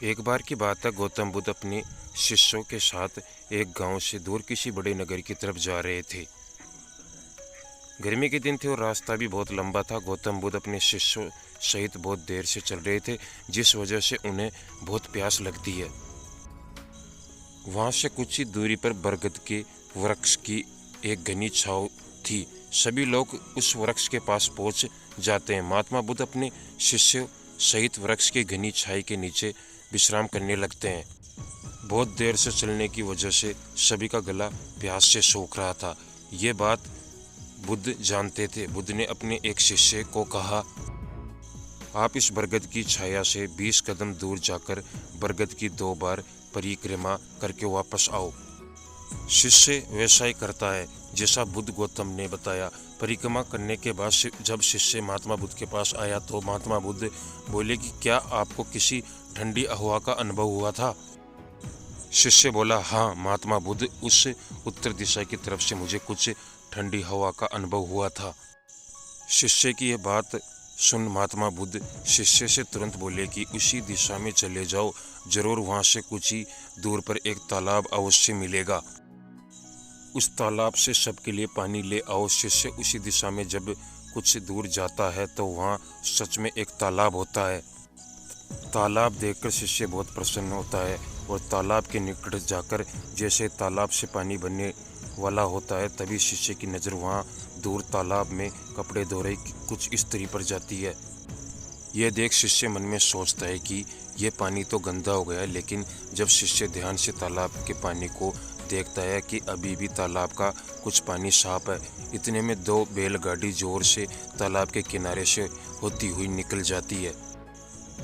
एक बार की बात है, गौतम बुद्ध अपने शिष्यों के साथ एक गांव से दूर किसी बड़े नगर की तरफ जा रहे थे। गर्मी के दिन थे और रास्ता भी बहुत लंबा था। गौतम बुद्ध अपने शिष्यों सहित बहुत देर से चल रहे थे, जिस वजह से उन्हें बहुत प्यास लगती है। वहां से कुछ ही दूरी पर बरगद के वृक्ष की एक घनी छांव थी। सभी लोग उस वृक्ष के पास पहुंच जाते हैं। महात्मा बुद्ध अपने शिष्यों सहित वृक्ष की घनी छाई के नीचे विश्राम करने लगते हैं। बहुत देर से चलने की वजह से सभी का गला प्यास से सूख रहा था। ये बात बुद्ध जानते थे। बुद्ध ने अपने एक शिष्य को कहा, आप इस बरगद की छाया से 20 कदम दूर जाकर बरगद की 2 बार परिक्रमा करके वापस आओ। शिष्य वैसा ही करता है जैसा बुद्ध गौतम ने बताया। परिक्रमा करने के बाद जब शिष्य महात्मा बुद्ध के पास आया तो महात्मा बुद्ध बोले कि क्या आपको किसी ठंडी हवा का अनुभव हुआ था? शिष्य बोला, हाँ महात्मा बुद्ध, उस उत्तर दिशा की तरफ से मुझे कुछ ठंडी हवा का अनुभव हुआ था। शिष्य की यह बात सुन महात्मा बुद्ध शिष्य से तुरंत बोले कि उसी दिशा में चले जाओ, जरूर वहां से कुछ ही दूर पर एक तालाब अवश्य मिलेगा। उस तालाब से सबके लिए पानी ले आओ। शिष्य उसी दिशा में जब कुछ दूर जाता है तो वहां सच में एक तालाब होता है। तालाब देखकर शिष्य बहुत प्रसन्न होता है और तालाब के निकट जाकर जैसे तालाब से पानी बनने वाला होता है, तभी शिष्य की नज़र वहाँ दूर तालाब में कपड़े धो रही कुछ स्त्री पर जाती है। यह देख शिष्य मन में सोचता है कि यह पानी तो गंदा हो गया है, लेकिन जब शिष्य ध्यान से तालाब के पानी को देखता है कि अभी भी तालाब का कुछ पानी साफ है। इतने में 2 बैलगाड़ी जोर से तालाब के किनारे से होती हुई निकल जाती है।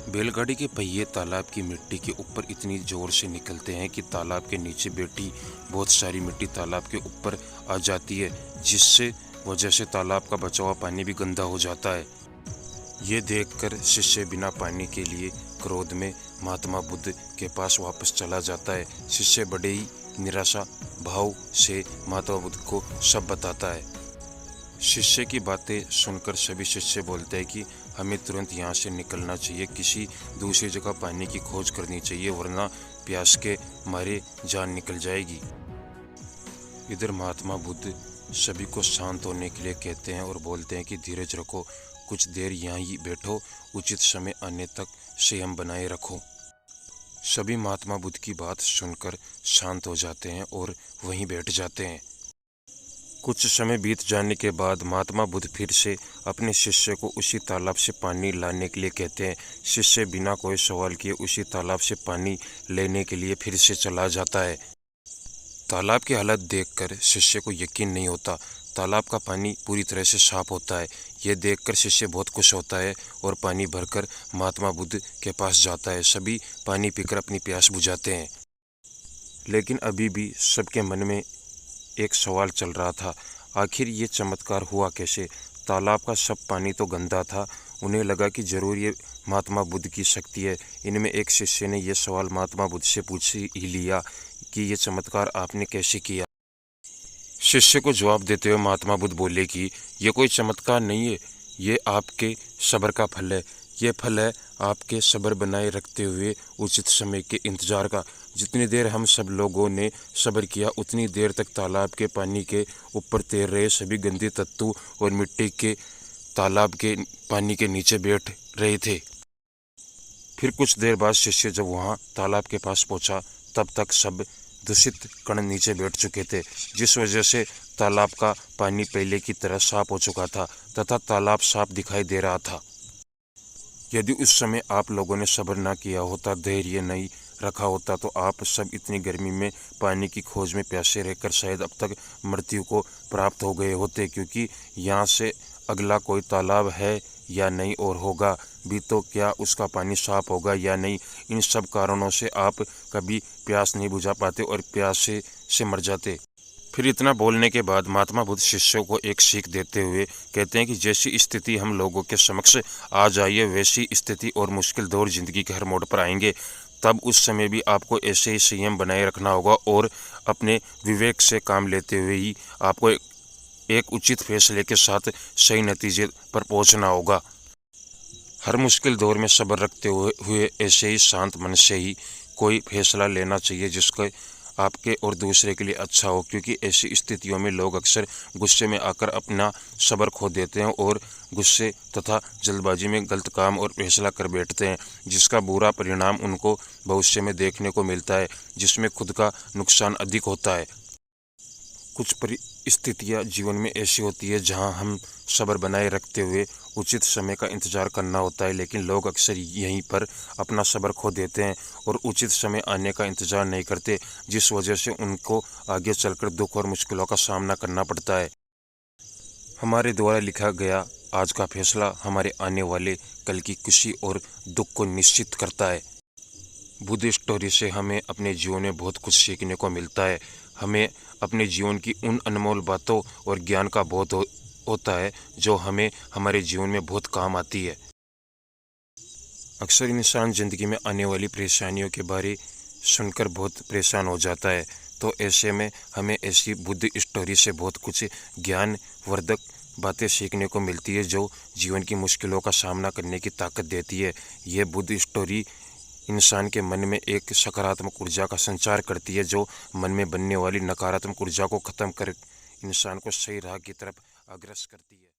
बैलगाड़ी के पहिए तालाब की मिट्टी के ऊपर इतनी जोर से निकलते हैं कि तालाब के नीचे बैठी बहुत सारी मिट्टी तालाब के ऊपर आ जाती है, जिससे वजह से तालाब का बचा हुआ पानी भी गंदा हो जाता है। ये देखकर शिष्य बिना पानी के लिए क्रोध में महात्मा बुद्ध के पास वापस चला जाता है। शिष्य बड़े ही निराशा भाव से महात्मा बुद्ध को सब बताता है। शिष्य की बातें सुनकर सभी शिष्य बोलते हैं कि हमें तुरंत यहाँ से निकलना चाहिए, किसी दूसरी जगह पानी की खोज करनी चाहिए, वरना प्यास के मारे जान निकल जाएगी। इधर महात्मा बुद्ध सभी को शांत होने के लिए कहते हैं और बोलते हैं कि धीरज रखो, कुछ देर यहाँ ही बैठो, उचित समय आने तक संयम बनाए रखो। सभी महात्मा बुद्ध की बात सुनकर शांत हो जाते हैं और वहीं बैठ जाते हैं। कुछ समय बीत जाने के बाद महात्मा बुद्ध फिर से अपने शिष्य को उसी तालाब से पानी लाने के लिए कहते हैं। शिष्य बिना कोई सवाल किए उसी तालाब से पानी लेने के लिए फिर से चला जाता है। तालाब की हालत देखकर शिष्य को यकीन नहीं होता। तालाब का पानी पूरी तरह से साफ होता है। यह देखकर शिष्य बहुत खुश होता है और पानी भरकर महात्मा बुद्ध के पास जाता है। सभी पानी पीकर अपनी प्यास बुझाते हैं, लेकिन अभी भी सबके मन में एक सवाल चल रहा था, आखिर ये चमत्कार हुआ कैसे? तालाब का सब पानी तो गंदा था। उन्हें लगा कि जरूर ये महात्मा बुद्ध की शक्ति है। इनमें एक शिष्य ने यह सवाल महात्मा बुद्ध से पूछ ही लिया कि ये चमत्कार आपने कैसे किया? शिष्य को जवाब देते हुए महात्मा बुद्ध बोले कि यह कोई चमत्कार नहीं है, ये आपके सब्र का फल है। ये फल है आपके सब्र बनाए रखते हुए उचित समय के इंतजार का। जितनी देर हम सब लोगों ने सब्र किया, उतनी देर तक तालाब के पानी के ऊपर तैर रहे सभी गंदे तत्व और मिट्टी के तालाब के पानी के नीचे बैठ रहे थे। फिर कुछ देर बाद शिष्य जब वहाँ तालाब के पास पहुँचा, तब तक सब दूषित कण नीचे बैठ चुके थे, जिस वजह से तालाब का पानी पहले की तरह साफ हो चुका था तथा तालाब साफ दिखाई दे रहा था। यदि उस समय आप लोगों ने सब्र ना किया होता, धैर्य नहीं रखा होता, तो आप सब इतनी गर्मी में पानी की खोज में प्यासे रहकर शायद अब तक मृत्यु को प्राप्त हो गए होते, क्योंकि यहाँ से अगला कोई तालाब है या नहीं, और होगा भी तो क्या उसका पानी साफ होगा या नहीं। इन सब कारणों से आप कभी प्यास नहीं बुझा पाते और प्यासे से मर जाते। फिर इतना बोलने के बाद महात्मा बुद्ध शिष्यों को एक सीख देते हुए कहते हैं कि जैसी स्थिति हम लोगों के समक्ष आ जाइए, वैसी स्थिति और मुश्किल दौर जिंदगी के हर मोड़ पर आएंगे। तब उस समय भी आपको ऐसे ही संयम बनाए रखना होगा और अपने विवेक से काम लेते हुए ही आपको एक उचित फैसले के साथ सही नतीजे पर पहुंचना होगा। हर मुश्किल दौर में सब्र रखते हुए ऐसे ही शांत मन से ही कोई फैसला लेना चाहिए जिसके आपके और दूसरे के लिए अच्छा हो, क्योंकि ऐसी स्थितियों में लोग अक्सर गुस्से में आकर अपना सब्र खो देते हैं और गुस्से तथा जल्दबाजी में गलत काम और फैसला कर बैठते हैं, जिसका बुरा परिणाम उनको भविष्य में देखने को मिलता है, जिसमें खुद का नुकसान अधिक होता है। कुछ परिस्थितियाँ जीवन में ऐसी होती है जहां हम सब्र बनाए रखते हुए उचित समय का इंतज़ार करना होता है, लेकिन लोग अक्सर यहीं पर अपना सब्र खो देते हैं और उचित समय आने का इंतज़ार नहीं करते, जिस वजह से उनको आगे चलकर दुख और मुश्किलों का सामना करना पड़ता है। हमारे द्वारा लिखा गया आज का फैसला हमारे आने वाले कल की खुशी और दुख को निश्चित करता है। बुद्ध स्टोरी से हमें अपने जीवन में बहुत कुछ सीखने को मिलता है। हमें अपने जीवन की उन अनमोल बातों और ज्ञान का बोध होता है जो हमें हमारे जीवन में बहुत काम आती है। अक्सर इंसान ज़िंदगी में आने वाली परेशानियों के बारे सुनकर बहुत परेशान हो जाता है, तो ऐसे में हमें ऐसी बुद्ध स्टोरी से बहुत कुछ ज्ञानवर्धक बातें सीखने को मिलती है जो जीवन की मुश्किलों का सामना करने की ताकत देती है। ये बुद्ध स्टोरी इंसान के मन में एक सकारात्मक ऊर्जा का संचार करती है जो मन में बनने वाली नकारात्मक ऊर्जा को खत्म कर इंसान को सही राह की तरफ अग्रसर करती है।